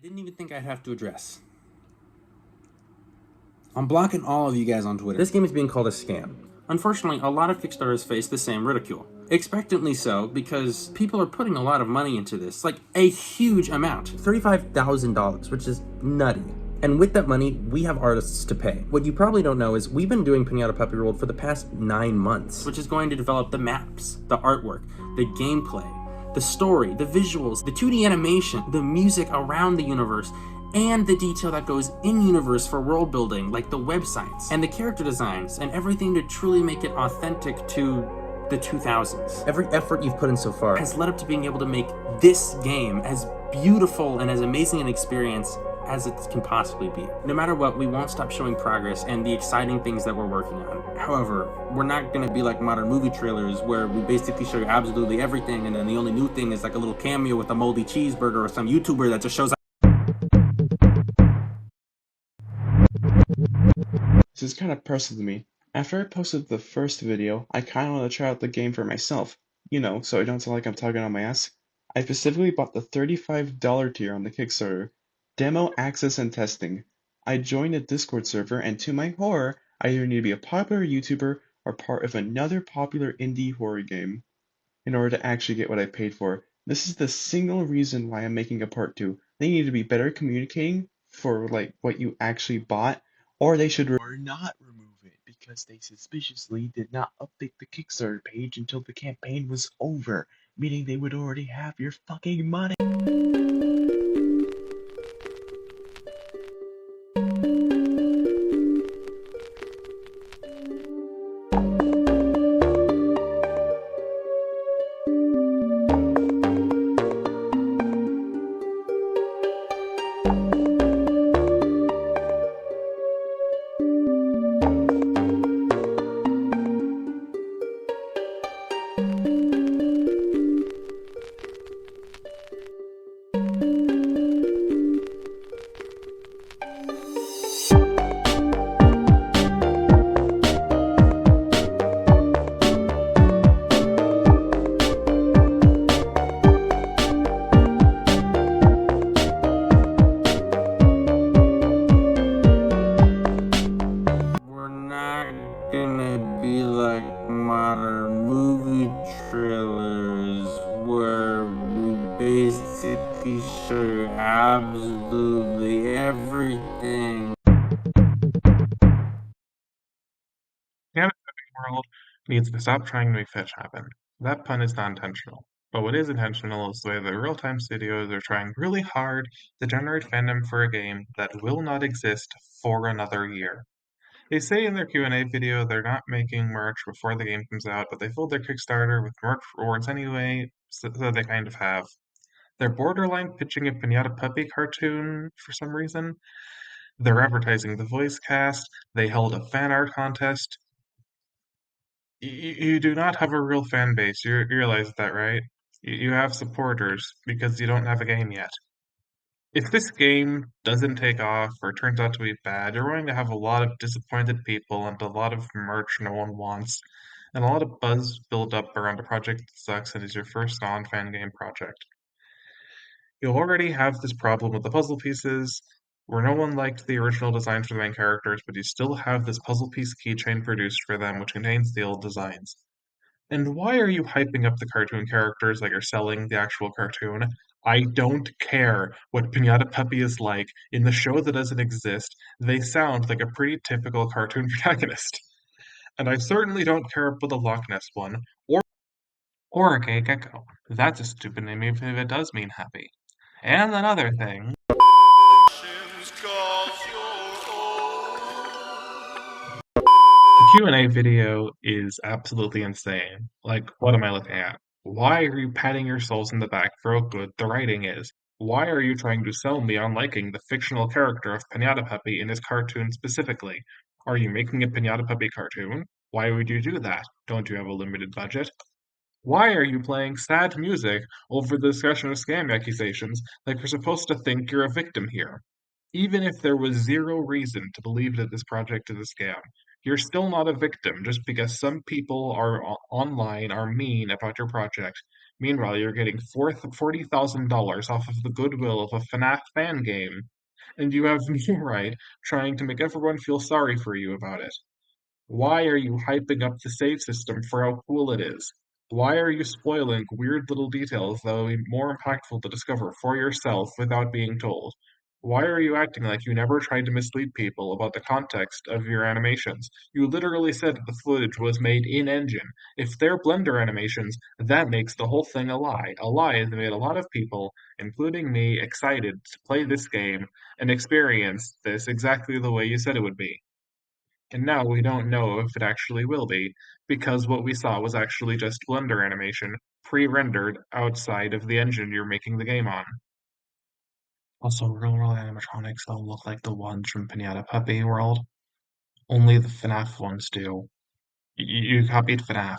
didn't even think I'd have to address. I'm blocking all of you guys on Twitter. This game is being called a scam. Unfortunately, a lot of Kickstarters face the same ridicule. Expectantly so, because people are putting a lot of money into this. Like, a huge amount. $35,000, which is nutty. And with that money, we have artists to pay. What you probably don't know is we've been doing Pinata Puppy World for the past 9 months, which is going to develop the maps, the artwork, the gameplay, the story, the visuals, the 2D animation, the music around the universe, and the detail that goes in-universe for world building, like the websites, and the character designs, and everything to truly make it authentic to the 2000s. Every effort you've put in so far has led up to being able to make this game as beautiful and as amazing an experience as it can possibly be. No matter what, we won't stop showing progress and the exciting things that we're working on. However, we're not gonna be like modern movie trailers where we basically show you absolutely everything and then the only new thing is like a little cameo with a moldy cheeseburger or some YouTuber that just shows up. This is kind of personal to me. After I posted the first video, I kind of want to try out the game for myself. So I don't sound like I'm talking on my ass. I specifically bought the $35 tier on the Kickstarter. Demo access and testing. I joined a Discord server and to my horror, I either need to be a popular YouTuber or part of another popular indie horror game in order to actually get what I paid for. This is the single reason why I'm making a part 2. They need to be better communicating for like what you actually bought, or they should or not remove it because they suspiciously did not update the Kickstarter page until the campaign was over, meaning they would already have your fucking money. We're not gonna be like modern movie trailers where we basically show you absolutely everything. Canada's world needs to stop trying to make fetch happen. That pun is not intentional. But what is intentional is the way that real-time studios are trying really hard to generate fandom for a game that will not exist for another year. They say in their Q&A video they're not making merch before the game comes out, but they filled their Kickstarter with merch rewards anyway, so they kind of have. They're borderline pitching a Pinata Puppy cartoon for some reason. They're advertising the voice cast. They held a fan art contest. You do not have a real fan base. You realize that, right? You have supporters because you don't have a game yet. If this game doesn't take off or turns out to be bad, you're going to have a lot of disappointed people and a lot of merch no one wants, and a lot of buzz build up around a project that sucks and is your first non-fan game project. You already have this problem with the puzzle pieces, where no one liked the original designs for the main characters, but you still have this puzzle piece keychain produced for them which contains the old designs. And why are you hyping up the cartoon characters like you're selling the actual cartoon? I don't care what Pinata Puppy is like. In the show that doesn't exist, they sound like a pretty typical cartoon protagonist. And I certainly don't care about the Loch Ness one, or a gay gecko. That's a stupid name even if it does mean happy. And another thing, the Q&A video is absolutely insane. Like, what am I looking at? Why are you patting yourselves in the back for how good the writing is? Why are you trying to sell me on liking the fictional character of Pinata Puppy in his cartoon specifically? Are you making a Pinata Puppy cartoon? Why would you do that? Don't you have a limited budget? Why are you playing sad music over the discussion of scam accusations like we're supposed to think you're a victim here? Even if there was zero reason to believe that this project is a scam, you're still not a victim just because some people online are mean about your project, Meanwhile, you're getting $40,000 off of the goodwill of a FNAF fan game, and you have me, right, trying to make everyone feel sorry for you about it. Why are you hyping up the save system for how cool it is? Why are you spoiling weird little details that will be more impactful to discover for yourself without being told? Why are you acting like you never tried to mislead people about the context of your animations? You literally said that the footage was made in engine. If they're Blender animations, that makes the whole thing a lie. A lie that made a lot of people, including me, excited to play this game and experience this exactly the way you said it would be. And now we don't know if it actually will be, because what we saw was actually just Blender animation, pre-rendered outside of the engine you're making the game on. Also, real-world animatronics don't look like the ones from Pinata Puppy World. Only the FNAF ones do. You copied FNAF.